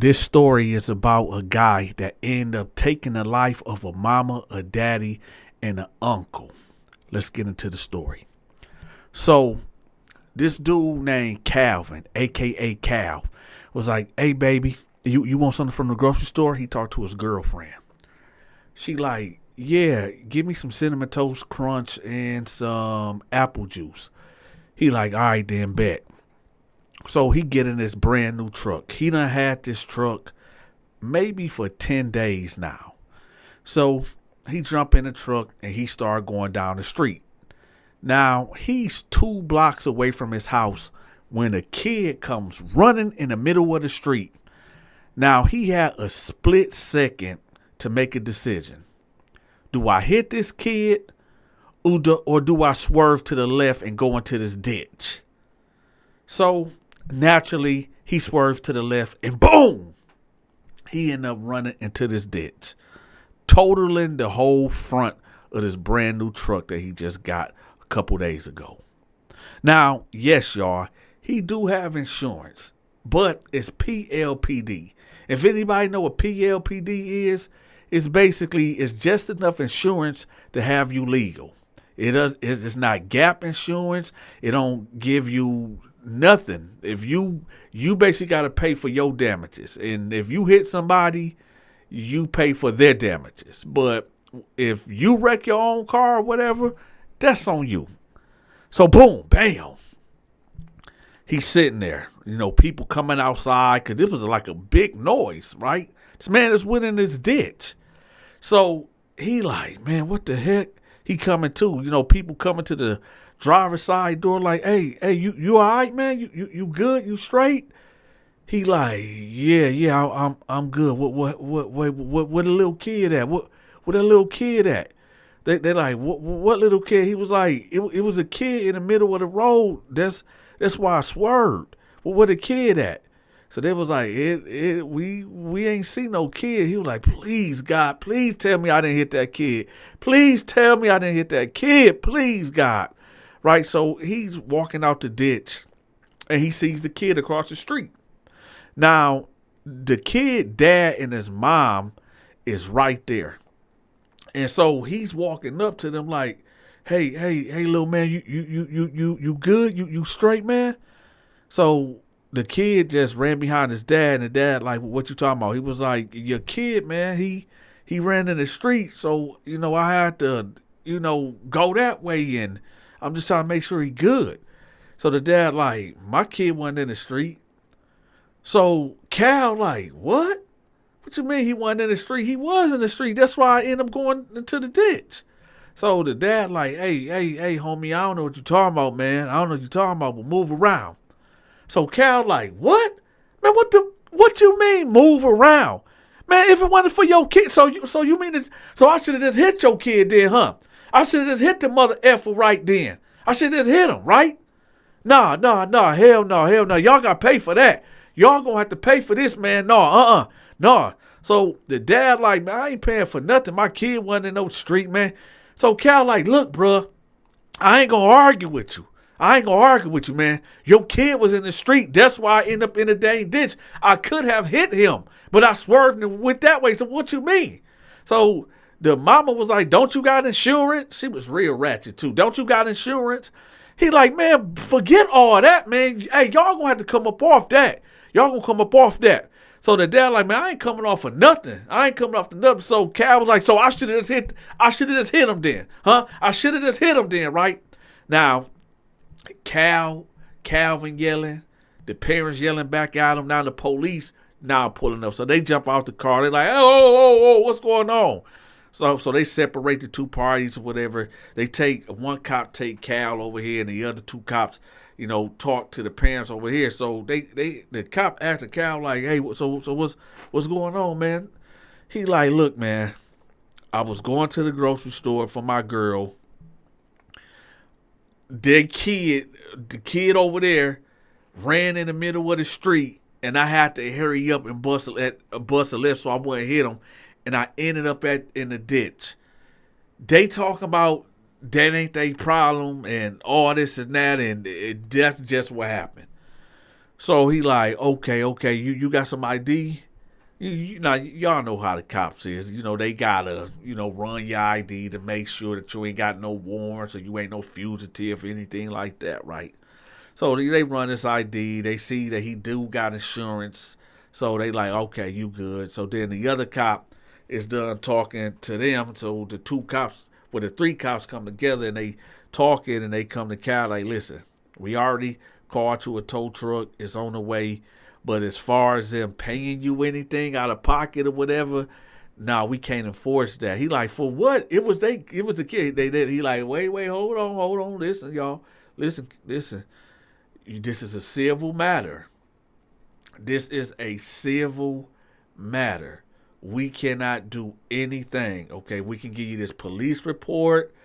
This story is about a guy that ended up taking the life of a mama, a daddy, and an uncle. Let's get into the story. So, this dude named Calvin, aka Cal, was like, "Hey baby, you want something from the grocery store?" He talked to his girlfriend. She like, "Yeah, give me some cinnamon toast crunch and some apple juice." He like, "All right then, bet." So he get in this brand new truck. He done had this truck maybe for 10 days now. So he jump in the truck and he start going down the street. Now he's 2 blocks away from his house when a kid comes running in the middle of the street. Now he had a split second to make a decision. Do I hit this kid or do I swerve to the left and go into this ditch? So naturally, he swerves to the left and boom, he ended up running into this ditch, totaling the whole front of this brand new truck that he just got a couple days ago. Now, yes, y'all, he do have insurance, but it's PLPD. If anybody know what PLPD is, it's just enough insurance to have you legal. It's not gap insurance. It don't give you nothing. If you basically got to pay for your damages, and if you hit somebody, you pay for their damages. But if you wreck your own car or whatever, that's on you. So boom, bam, he's sitting there. People coming outside because this was like a big noise, right? This man is within this ditch. So he like, man, what the heck? He coming too. People coming to the driver's side door like, hey, you all right, man? You good? You straight? He like, yeah, I'm good. What the little kid at? What that little kid at? They like, what little kid? He was like, it was a kid in the middle of the road. That's why I swerved. Well, where the kid at? So they was like, we ain't seen no kid. He was like, please, God, please tell me I didn't hit that kid. Please tell me I didn't hit that kid. Please, God. Right? So he's walking out the ditch and he sees the kid across the street. Now, the kid, dad, and his mom is right there. And so he's walking up to them like, hey, little man, you good? You straight, man? So the kid just ran behind his dad, and the dad like, what you talking about? He was like, your kid, man, he ran in the street, so I had to go that way, and I'm just trying to make sure he good. So the dad like, my kid wasn't in the street. So Cal like, what you mean he wasn't in the street? He was in the street. That's why I ended up going into the ditch. So the dad like, hey, homie, I don't know what you're talking about, man. I don't know what you're talking about, but move around. So Cal like, what? Man, what you mean move around? Man, if it wasn't for your kid, so you mean this, so I should have just hit your kid then, huh? I should have just hit the mother effer right then. I should have just hit him, right? Nah, hell no. Y'all gotta pay for that. Y'all gonna have to pay for this, man. No. So the dad like, man, I ain't paying for nothing. My kid wasn't in no street, man. So Cal like, look, bruh, I ain't gonna argue with you. Man. Your kid was in the street. That's why I end up in the dang ditch. I could have hit him, but I swerved and went that way. So what you mean? So the mama was like, don't you got insurance? She was real ratchet too. Don't you got insurance? He like, man, forget all that, man. Hey, y'all gonna have to come up off that. So the dad like, man, I ain't coming off of nothing. So Cal was like, so I should have just hit him then, huh? I should have just hit him then, right? Now, Calvin yelling, the parents yelling back at him. Now the police now pulling up. So they jump out the car. They're like, oh, what's going on? So they separate the two parties or whatever. One cop take Cal over here, and the other 2 cops, talk to the parents over here. So the cop asked the Cal like, hey, so what's going on, man? He like, look, man, I was going to the grocery store for my girl. The kid over there ran in the middle of the street, and I had to hurry up and bust a left so I wouldn't hit him, and I ended up in the ditch. They talking about that ain't their problem and all this and that, and that's just what happened. So he like, okay, you got some ID? Y'all know how the cops is. They gotta, run your ID to make sure that you ain't got no warrants or you ain't no fugitive or anything like that, right? So they run his ID. They see that he do got insurance. So they like, okay, you good. So then the other cop is done talking to them. So the two cops, well, the three cops come together and they talking and they come to Cal like, listen, we already called you a tow truck. It's on the way. But as far as them paying you anything out of pocket or whatever, no, we can't enforce that. He like, for what? It was the kid. They did. He like, wait, hold on. Listen, y'all. Listen. This is a civil matter. This is a civil matter. We cannot do anything. Okay, we can give you this police report,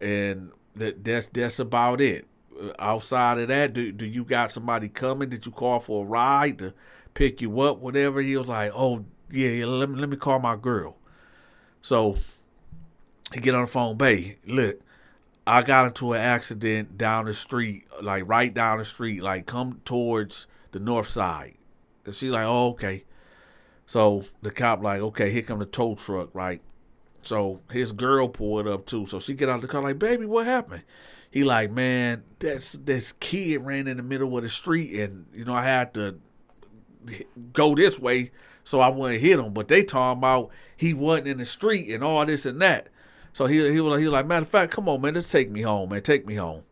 and that's about it. Outside of that, do you got somebody coming? Did you call for a ride to pick you up? Whatever. He was like, oh yeah, let me call my girl. So he get on the phone, babe. Look, I got into an accident down the street, like right down the street, like come towards the north side. And she like, oh, okay. So the cop like, okay, here come the tow truck, right? So his girl pulled up too. So she get out of the car like, baby, what happened? He like, man, this kid ran in the middle of the street and, I had to go this way so I wouldn't hit him. But they talking about he wasn't in the street and all this and that. So he was like, matter of fact, come on, man, just take me home, man, take me home.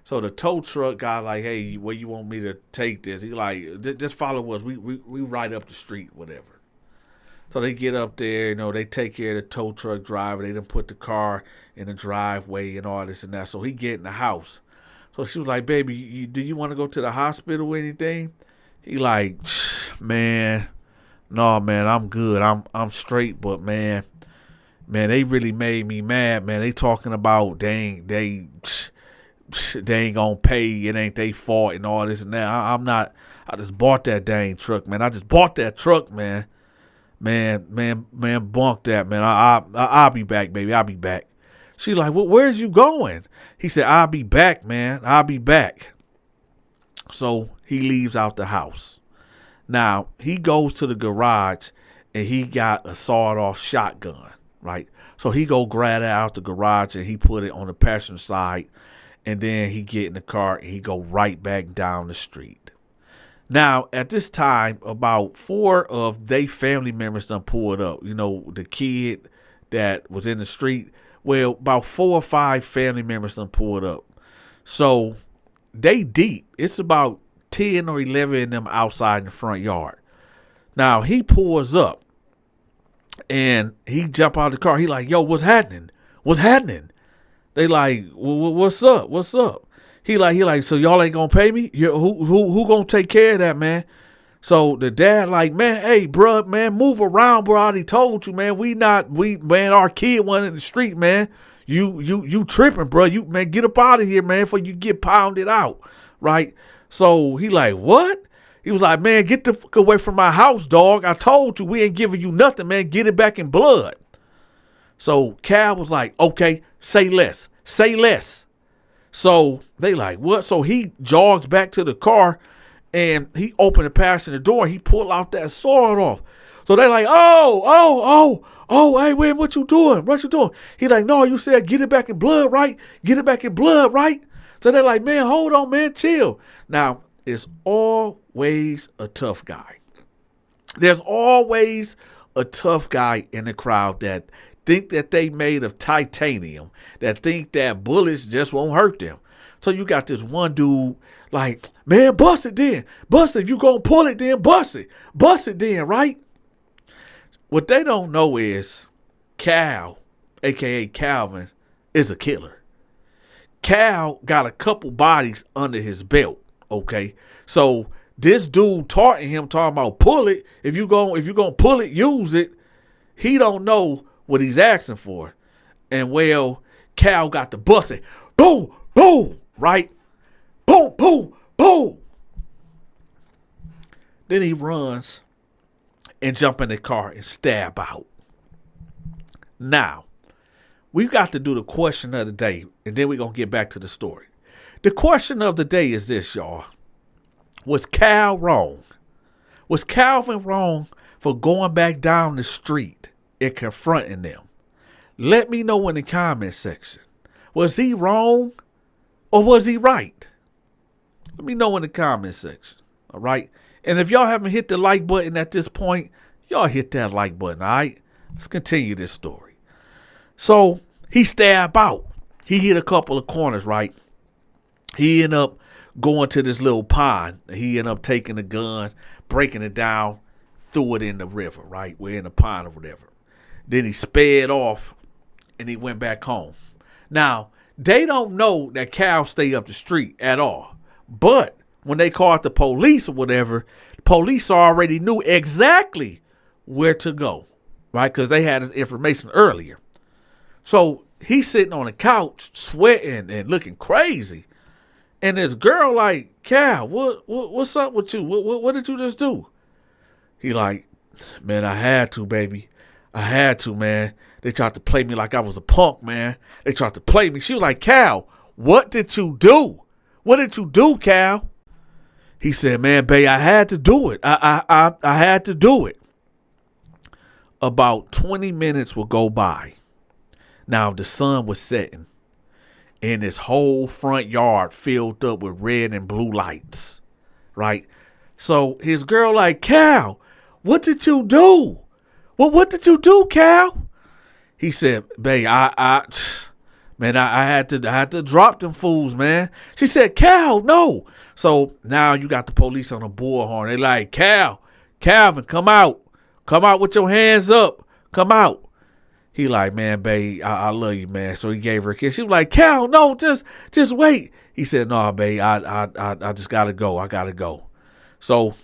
So the tow truck guy like, hey, where you want me to take this? He like, just follow us. We right up the street, whatever. So they get up there, they take care of the tow truck driver. They done put the car in the driveway and all this and that. So he get in the house. So she was like, baby, do you want to go to the hospital or anything? He like, man, no, man, I'm good. I'm straight, but man, they really made me mad, man. They talking about they ain't gonna pay. It ain't they fault and all this and that. I'm not. I just bought that dang truck, man. I just bought that truck, man. Man, bunk that, man. I'll be back, baby. I'll be back. She like, well, where's you going? He said, I'll be back, man. I'll be back. So he leaves out the house. Now he goes to the garage and he got a sawed-off shotgun, right? So he go grab it out the garage and he put it on the passenger side, and then he get in the car and he go right back down the street. Now, at this time, about 4 of they family members done pulled up. The kid that was in the street. Well, about 4 or 5 family members done pulled up. So they deep. It's about 10 or 11 of them outside in the front yard. Now, he pulls up and he jump out of the car. He like, yo, what's happening? What's happening? They like, well, what's up? What's up? He like, so y'all ain't gonna pay me? Who gonna take care of that, man? So the dad like, man, hey, bro, man, move around, bro. I already told you, man. Man, our kid went in the street, man. You tripping, bro. Man, get up out of here, man, before you get pounded out, right? So he like, what? He was like, man, get the fuck away from my house, dog. I told you we ain't giving you nothing, man. Get it back in blood. So Cal was like, okay, say less. So they like, what? So he jogs back to the car and he opened the passenger door. He pulled out that sword off. So they like, oh, hey, man, what you doing? He like, no, you said get it back in blood, right? So they're like, man, hold on, man, chill. Now, it's always a tough guy. There's always a tough guy in the crowd that think that they made of titanium, that think that bullets just won't hurt them. So you got this one dude like, man, bust it then. Bust it. You gonna pull it then, bust it. Bust it then, right? What they don't know is Cal, a.k.a. Calvin, is a killer. Cal got a couple bodies under his belt, okay? So this dude talking about pull it. If you gonna pull it, use it. He don't know what he's asking for. And well, Cal got the busting. Boom, boom, right? Boom, boom, boom. Then he runs and jump in the car and stab out. Now, we've got to do the question of the day, and then we're going to get back to the story. The question of the day is this, y'all. Was Cal wrong? Was Calvin wrong for going back down the street and confronting them? Let me know in the comment section. Was he wrong or was he right? Let me know in the comment section. All right. And if y'all haven't hit the like button at this point, y'all hit that like button. All right. Let's continue this story. So he stabbed out. He hit a couple of corners, right? He ended up going to this little pond. He ended up taking the gun, breaking it down, threw it in the river, right? We're in the pond or whatever. Then he sped off and he went back home. Now, they don't know that Cal stayed up the street at all. But when they called the police or whatever, the police already knew exactly where to go, right? Because they had his information earlier. So he's sitting on the couch, sweating and looking crazy. And this girl like, Cal, what's up with you? What did you just do? He like, man, I had to, baby. I had to, man. They tried to play me like I was a punk, man. They tried to play me. She was like, Cal, what did you do? What did you do, Cal? He said, man, babe, I had to do it. I had to do it. About 20 minutes would go by. Now the sun was setting and his whole front yard filled up with red and blue lights, right? So his girl like, Cal, what did you do? Well, what did you do, Cal? He said, babe, I had to drop them fools, man. She said, Cal, no. So now you got the police on a bullhorn. They like, Calvin, come out. Come out with your hands up. Come out. He like, man, babe, I love you, man. So he gave her a kiss. She was like, Cal, no, just wait. He said, no, babe, I just gotta go. I gotta go. So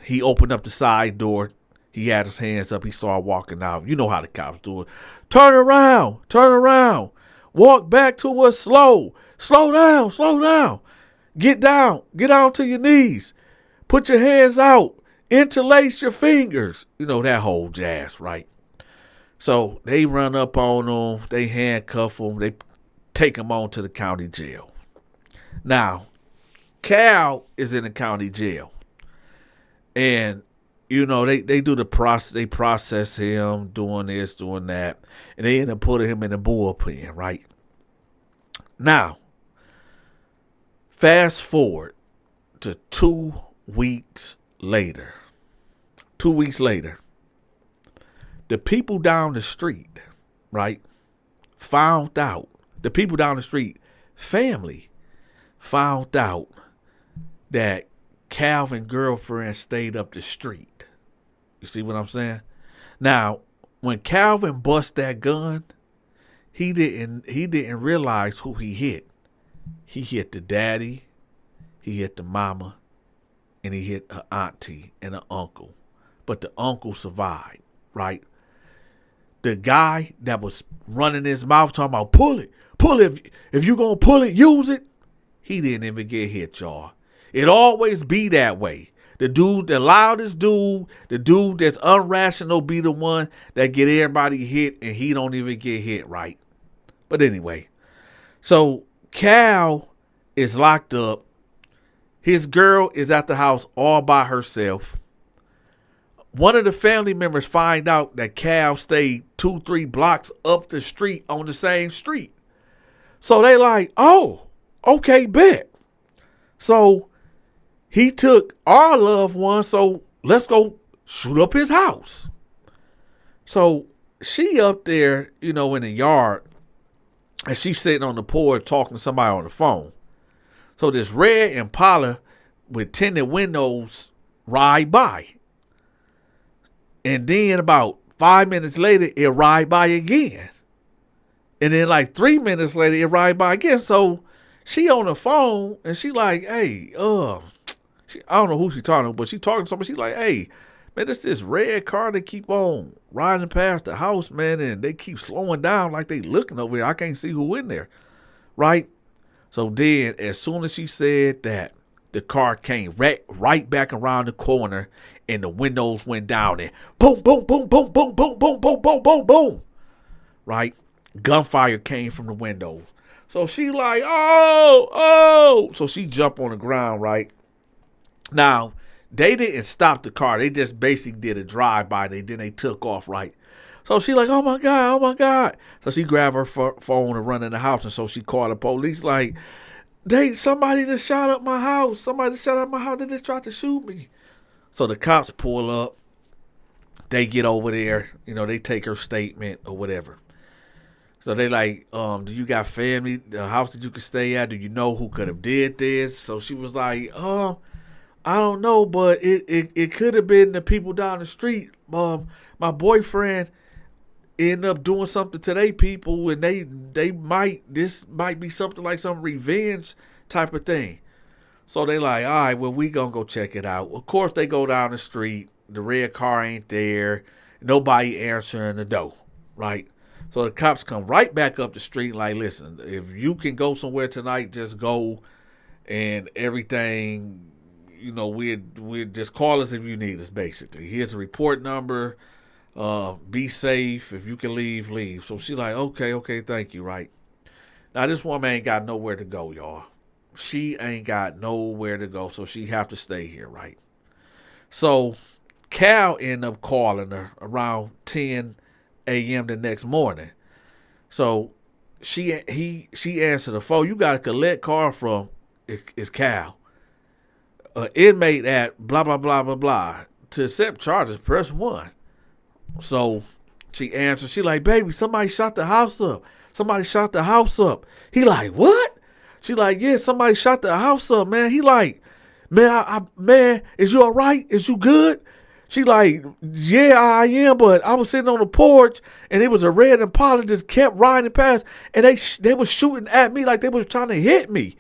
he opened up the side door. He had his hands up. He started walking out. You know how the cops do it. Turn around. Walk back to us slow. Slow down. Get down to your knees. Put your hands out. Interlace your fingers. You know, that whole jazz, right? So they run up on him. They handcuff him. They take him on to the county jail. Now, Cal is in the county jail. And, you know, they do the process. They process him, doing this, doing that. And they end up putting him in the bullpen, right? Now, fast forward to 2 weeks later. 2 weeks later, the people down the street, right, found out. The people down the street, family, found out that Calvin's girlfriend stayed up the street. You see what I'm saying? Now, when Calvin bust that gun, he didn't realize who he hit. He hit the daddy, he hit the mama, and he hit her auntie and her uncle. But the uncle survived, right? The guy that was running his mouth talking about pull it. If you gonna pull it, use it. He didn't even get hit, y'all. It always be that way. The loudest dude, the dude that's irrational be the one that get everybody hit and he don't even get hit, right? But anyway, so Cal is locked up. His girl is at the house all by herself. One of the family members find out that Cal stayed 2-3 blocks up the street on the same street. So they like, oh, okay, bet. So he took our loved one, so let's go shoot up his house. So she up there, you know, in the yard, and she's sitting on the porch talking to somebody on the phone. So this red Impala with tinted windows ride by. And then about 5 minutes later, it ride by again. And then like 3 minutes later, it ride by again. So she on the phone and she like, hey, I don't know who she talking to, but she talking to somebody. She like, hey, man, it's this red car that keep on riding past the house, man, and they keep slowing down like they looking over here. I can't see who in there, right? So then as soon as she said that, the car came right back around the corner and the windows went down and boom, boom, boom, boom, boom, boom, boom, boom, boom, boom, boom. Right? Gunfire came from the windows. So she like, oh. So she jumped on the ground, right? Now, they didn't stop the car. They just basically did a drive-by. Then they took off, right? So she like, oh my God, oh my God. So she grabbed her phone and run in the house. And so she called the police like, somebody just shot up my house. Somebody shot up my house. They just tried to shoot me. So the cops pull up. They get over there. They take her statement or whatever. So they like, do you got family, the house that you can stay at? Do you know who could have did this? So she was like, I don't know, but it could have been the people down the street. My boyfriend ended up doing something to they people, and this might be something like some revenge type of thing. So they like, all right, well, we gonna go check it out. Of course, they go down the street. The red car ain't there. Nobody answering the door, right? So the cops come right back up the street like, listen, if you can go somewhere tonight, just go, and everything, we'll just call us if you need us, basically. Here's a report number. Be safe. If you can leave, leave. So she like, okay, thank you, right? Now, this woman ain't got nowhere to go, y'all. She ain't got nowhere to go, so she have to stay here, right? So Cal ended up calling her around 10 a.m. the next morning. So she answered the phone. You got a collect call from, it's Cal. Inmate at blah, blah, blah, blah, blah. To accept charges, press 1. So she answered. She like, baby, somebody shot the house up. Somebody shot the house up. He like, what? She like, yeah, somebody shot the house up, man. He like, man, man, is you all right? Is you good? She like, yeah, I am, but I was sitting on the porch, and it was a red Impala just kept riding past, and they was shooting at me like they was trying to hit me.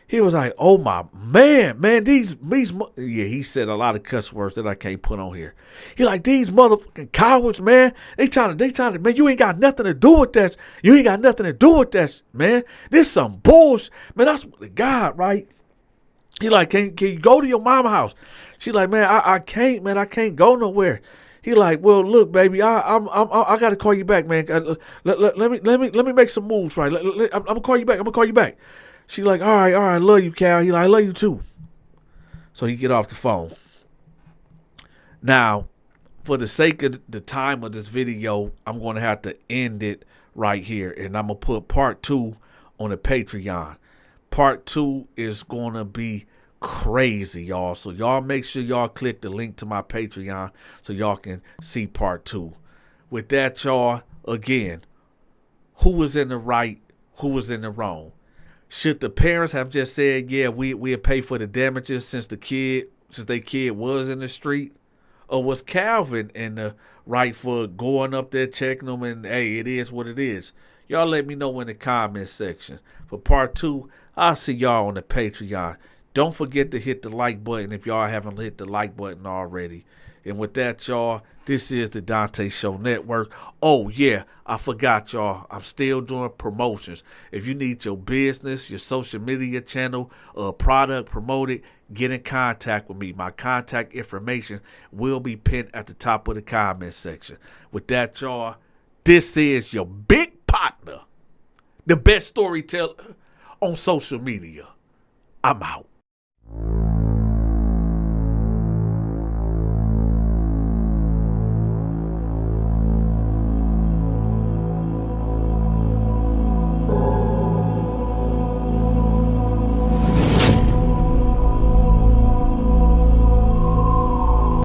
He was like, oh my man, these yeah, he said a lot of cuss words that I can't put on here. He like, these motherfucking cowards, man. They trying to, man, you ain't got nothing to do with that. You ain't got nothing to do with that, man. This some bullshit, man. That's what the God, right? He like, can you go to your mama house? She like, man, I can't, man. I can't go nowhere. He like, well, look, baby, I gotta call you back, man. Let me make some moves, right? I'm gonna call you back. I'm gonna call you back. She like, all right, love you, Cal. He like, I love you too. So he get off the phone. Now, for the sake of the time of this video, I'm going to have to end it right here. And I'm going to put part 2 on the Patreon. Part 2 is going to be crazy, y'all. So y'all make sure y'all click the link to my Patreon so y'all can see part 2. With that, y'all, again, who was in the right, who was in the wrong? Should the parents have just said, yeah, we'll pay for the damages since their kid was in the street? Or was Calvin in the right for going up there, checking them, and hey, it is what it is? Y'all let me know in the comments section. For part 2, I'll see y'all on the Patreon. Don't forget to hit the like button if y'all haven't hit the like button already. And with that, y'all, this is the Donta Show Network. Oh, yeah, I forgot, y'all. I'm still doing promotions. If you need your business, your social media channel, or product promoted, get in contact with me. My contact information will be pinned at the top of the comment section. With that, y'all, this is your big partner, the best storyteller on social media. I'm out.